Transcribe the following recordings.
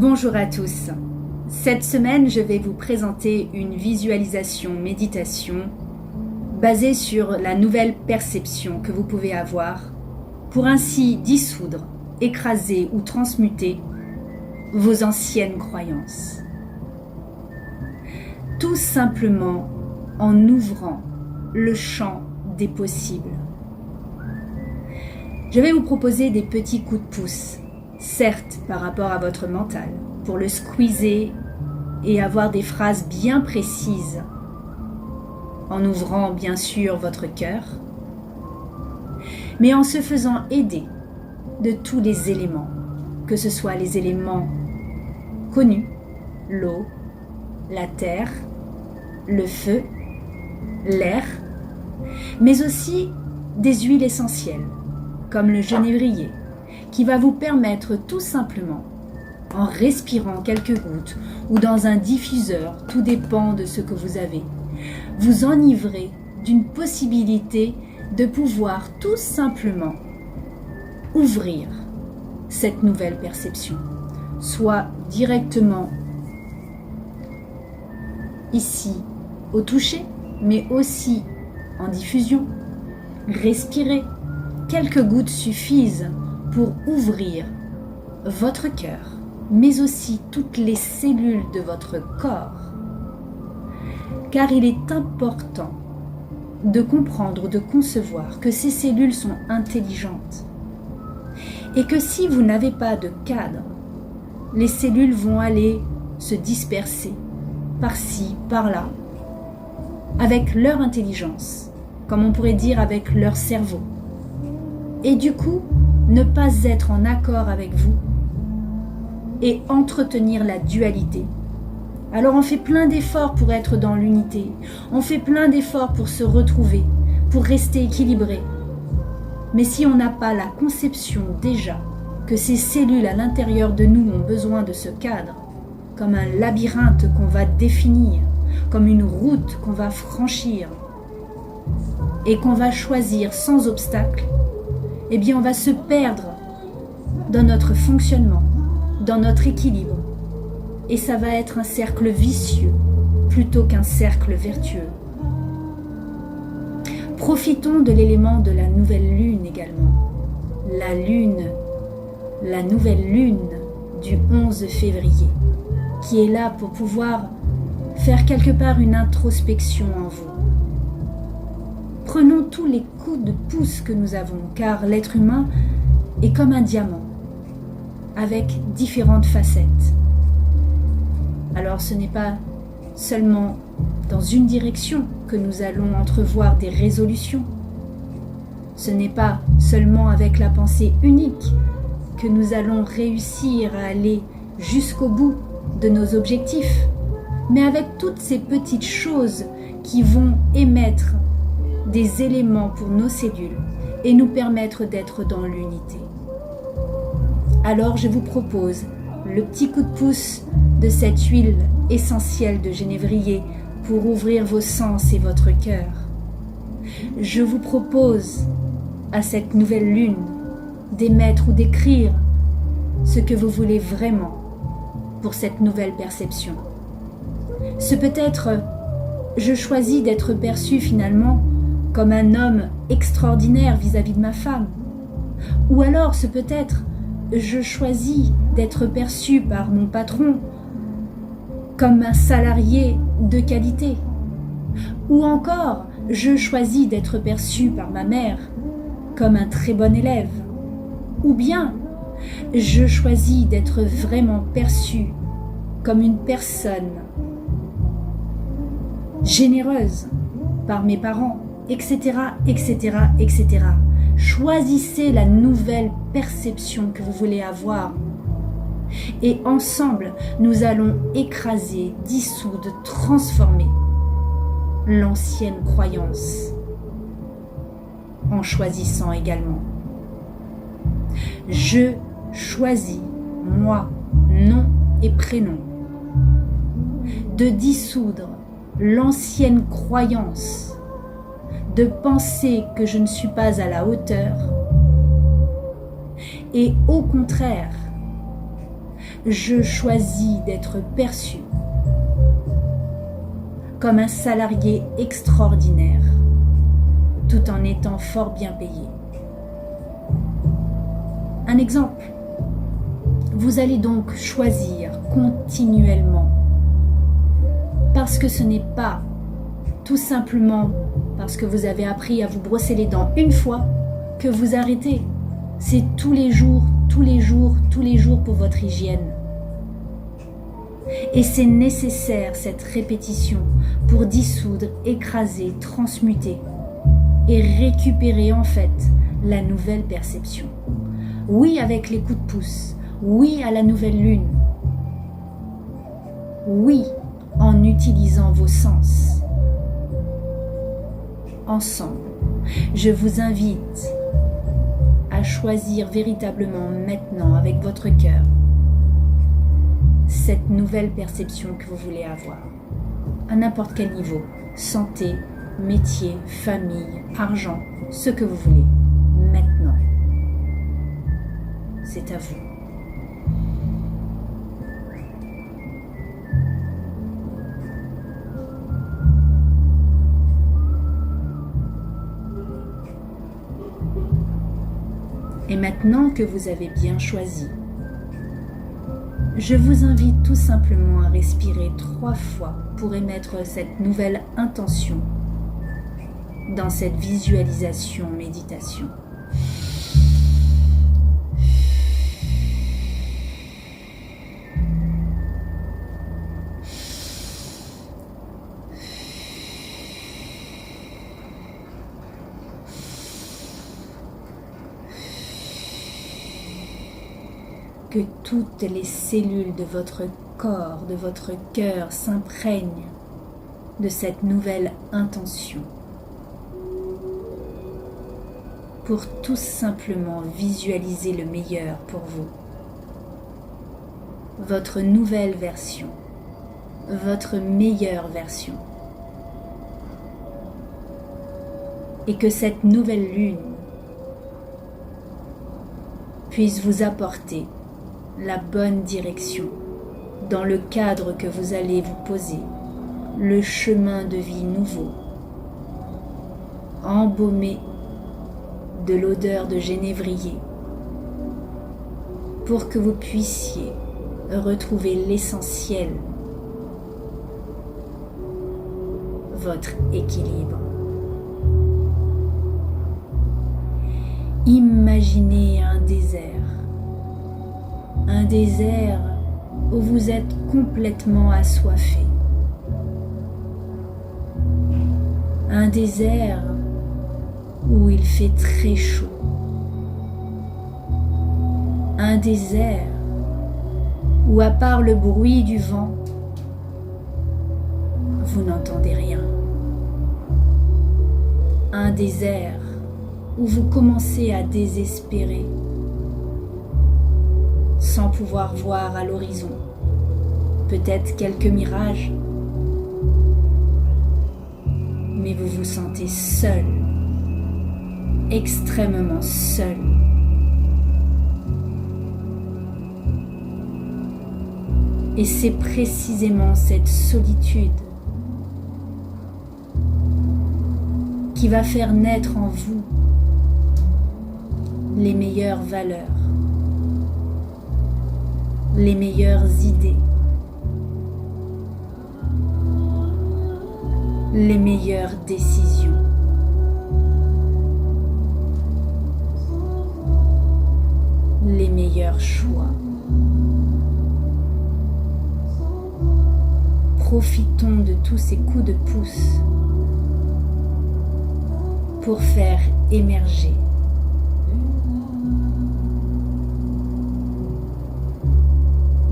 Bonjour à tous. Cette semaine, je vais vous présenter une visualisation méditation basée sur la nouvelle perception que vous pouvez avoir pour ainsi dissoudre, écraser ou transmuter vos anciennes croyances. Tout simplement en ouvrant le champ des possibles. Je vais vous proposer des petits coups de pouce, certes par rapport à votre mental, pour le squeezer et avoir des phrases bien précises, en ouvrant bien sûr votre cœur, mais en se faisant aider de tous les éléments, que ce soit les éléments connus, l'eau, la terre, le feu, l'air, mais aussi des huiles essentielles, comme le genévrier, qui va vous permettre tout simplement, en respirant quelques gouttes ou dans un diffuseur, tout dépend de ce que vous avez, vous enivrer d'une possibilité de pouvoir tout simplement ouvrir cette nouvelle perception, soit directement ici au toucher, mais aussi en diffusion. Respirez. Quelques gouttes suffisent pour ouvrir votre cœur, mais aussi toutes les cellules de votre corps. Car il est important de comprendre, de concevoir que ces cellules sont intelligentes. Et que si vous n'avez pas de cadre, les cellules vont aller se disperser par-ci, par-là, avec leur intelligence, comme on pourrait dire avec leur cerveau. Et du coup, ne pas être en accord avec vous et entretenir la dualité. Alors on fait plein d'efforts pour être dans l'unité, on fait plein d'efforts pour se retrouver, pour rester équilibré. Mais si on n'a pas la conception déjà que ces cellules à l'intérieur de nous ont besoin de ce cadre, comme un labyrinthe qu'on va définir, comme une route qu'on va franchir et qu'on va choisir sans obstacle, eh bien on va se perdre dans notre fonctionnement, dans notre équilibre. Et ça va être un cercle vicieux plutôt qu'un cercle vertueux. Profitons de l'élément de la nouvelle lune également. La nouvelle lune du 11 février, qui est là pour pouvoir faire quelque part une introspection en vous. Prenons tous les coups de pouce que nous avons, car l'être humain est comme un diamant, avec différentes facettes. Alors ce n'est pas seulement dans une direction que nous allons entrevoir des résolutions. Ce n'est pas seulement avec la pensée unique que nous allons réussir à aller jusqu'au bout de nos objectifs, mais avec toutes ces petites choses qui vont émettre des éléments pour nos cellules et nous permettre d'être dans l'unité. Alors je vous propose le petit coup de pouce de cette huile essentielle de genévrier pour ouvrir vos sens et votre cœur. Je vous propose à cette nouvelle lune d'émettre ou d'écrire ce que vous voulez vraiment pour cette nouvelle perception. Ce peut être je choisis d'être perçu finalement comme un homme extraordinaire vis-à-vis de ma femme. Ou alors ce peut être je choisis d'être perçu par mon patron comme un salarié de qualité. Ou encore je choisis d'être perçu par ma mère comme un très bon élève. Ou bien je choisis d'être vraiment perçu comme une personne généreuse par mes parents, etc., etc., etc. Choisissez la nouvelle perception que vous voulez avoir. Et ensemble, nous allons écraser, dissoudre, transformer l'ancienne croyance en choisissant également. Je choisis, moi, nom et prénom, de dissoudre l'ancienne croyance de penser que je ne suis pas à la hauteur et au contraire Je choisis d'être perçu comme un salarié extraordinaire, tout en étant fort bien payé. Un exemple, vous allez donc choisir continuellement, parce que ce n'est pas tout simplement parce que vous avez appris à vous brosser les dents une fois que vous arrêtez. C'est tous les jours, tous les jours, tous les jours pour votre hygiène. Et c'est nécessaire cette répétition pour dissoudre, écraser, transmuter et récupérer en fait la nouvelle perception. Oui, avec les coups de pouce, oui à la nouvelle lune, oui en utilisant vos sens. Ensemble, je vous invite à choisir véritablement maintenant avec votre cœur cette nouvelle perception que vous voulez avoir, à n'importe quel niveau, santé, métier, famille, argent, ce que vous voulez, maintenant. C'est à vous. Et maintenant que vous avez bien choisi, je vous invite tout simplement à respirer 3 fois pour émettre cette nouvelle intention dans cette visualisation méditation. Que toutes les cellules de votre corps, de votre cœur s'imprègnent de cette nouvelle intention pour tout simplement visualiser le meilleur pour vous. Votre nouvelle version, votre meilleure version. Et que cette nouvelle lune puisse vous apporter la bonne direction dans le cadre que vous allez vous poser, le chemin de vie nouveau, embaumé de l'odeur de genévrier, pour que vous puissiez retrouver l'essentiel, votre équilibre. Imaginez un désert où vous êtes complètement assoiffé, un désert où il fait très chaud, un désert où à part le bruit du vent, vous n'entendez rien, un désert où vous commencez à désespérer sans pouvoir voir à l'horizon, peut-être quelques mirages, mais vous vous sentez seul, extrêmement seul. Et c'est précisément cette solitude qui va faire naître en vous les meilleures valeurs, les meilleures idées, les meilleures décisions. Les meilleurs choix. Profitons de tous ces coups de pouce pour faire émerger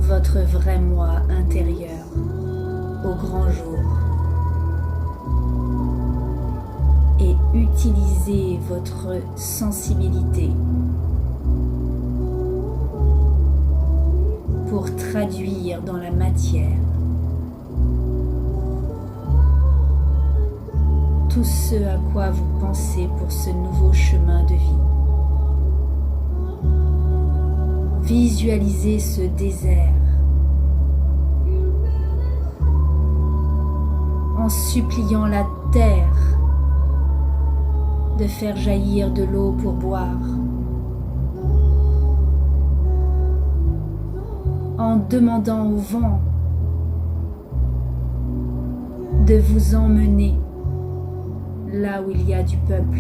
votre vrai moi intérieur au grand jour et utilisez votre sensibilité pour traduire dans la matière tout ce à quoi vous pensez pour ce nouveau chemin de vie. Visualisez ce désert suppliant la terre de faire jaillir de l'eau pour boire, en demandant au vent de vous emmener là où il y a du peuple.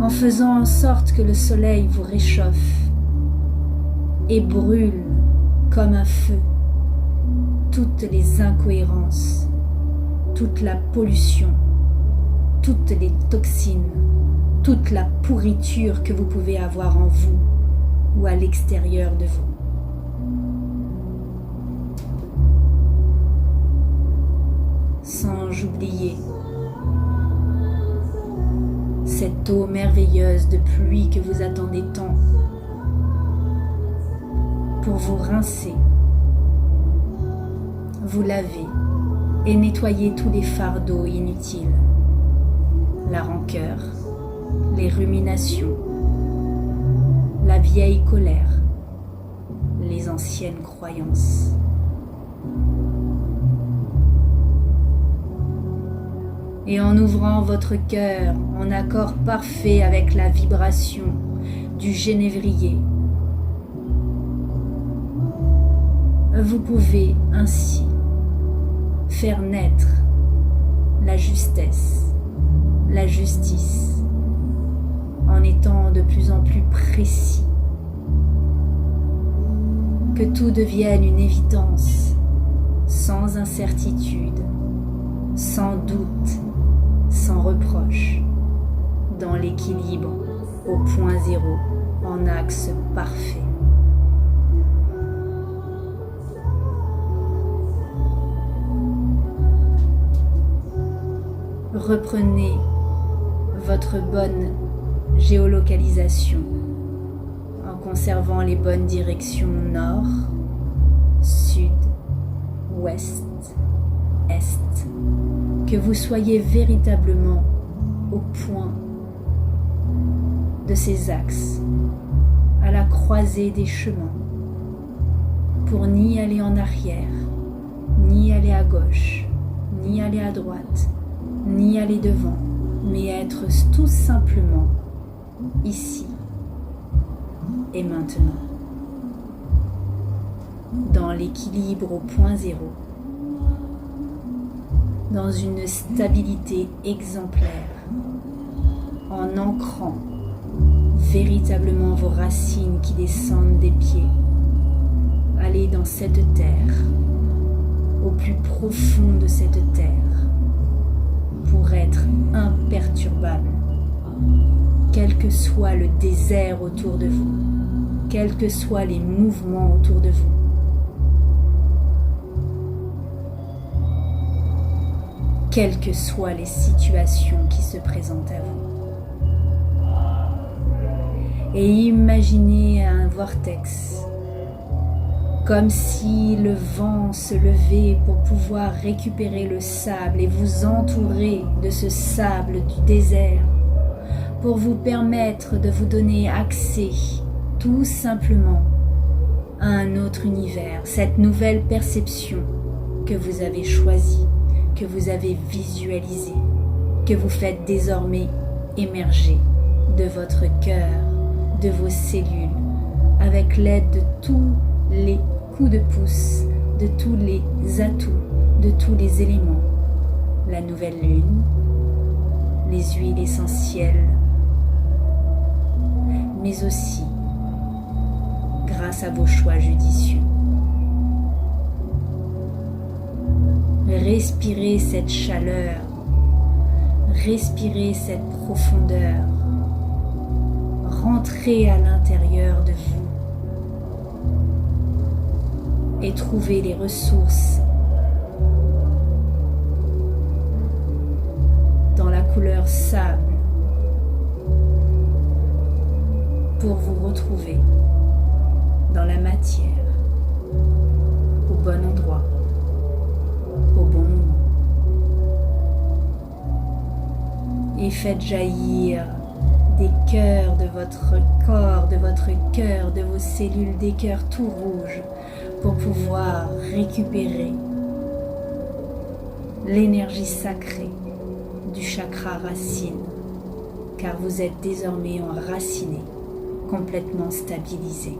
En faisant en sorte que le soleil vous réchauffe et brûle comme un feu toutes les incohérences, toute la pollution, toutes les toxines, toute la pourriture que vous pouvez avoir en vous ou à l'extérieur de vous. Sans oublier cette eau merveilleuse de pluie que vous attendez tant pour vous rincer, vous laver et nettoyer tous les fardeaux inutiles, la rancœur, les ruminations, la vieille colère, les anciennes croyances. Et en ouvrant votre cœur en accord parfait avec la vibration du genévrier, vous pouvez ainsi faire naître la justesse, la justice, en étant de plus en plus précis. Que tout devienne une évidence, sans incertitude, sans doute, sans reproche, dans l'équilibre au point zéro, en axe parfait. Reprenez votre bonne géolocalisation en conservant les bonnes directions nord, sud, ouest, est. Que vous soyez véritablement au point de ces axes, à la croisée des chemins, pour ni aller en arrière, ni aller à gauche, ni aller à droite, ni aller devant, mais être tout simplement ici et maintenant, dans l'équilibre au point zéro, dans une stabilité exemplaire, en ancrant véritablement vos racines qui descendent des pieds. Allez dans cette terre, au plus profond de cette terre, pour être imperturbable, quel que soit le désert autour de vous, quels que soient les mouvements autour de vous. Quelles que soient les situations qui se présentent à vous. Et imaginez un vortex, comme si le vent se levait pour pouvoir récupérer le sable et vous entourer de ce sable du désert, pour vous permettre de vous donner accès tout simplement à un autre univers, cette nouvelle perception que vous avez choisie, que vous avez visualisé, que vous faites désormais émerger de votre cœur, de vos cellules, avec l'aide de tous les coups de pouce, de tous les atouts, de tous les éléments, la nouvelle lune, les huiles essentielles, mais aussi grâce à vos choix judicieux. Respirez cette chaleur, respirez cette profondeur, rentrez à l'intérieur de vous et trouvez les ressources dans la couleur sable pour vous retrouver dans la matière, au bon endroit, au bon moment. Et faites jaillir des cœurs de votre corps, de votre cœur, de vos cellules, des cœurs tout rouges, pour pouvoir récupérer l'énergie sacrée du chakra racine, car vous êtes désormais enraciné, complètement stabilisé.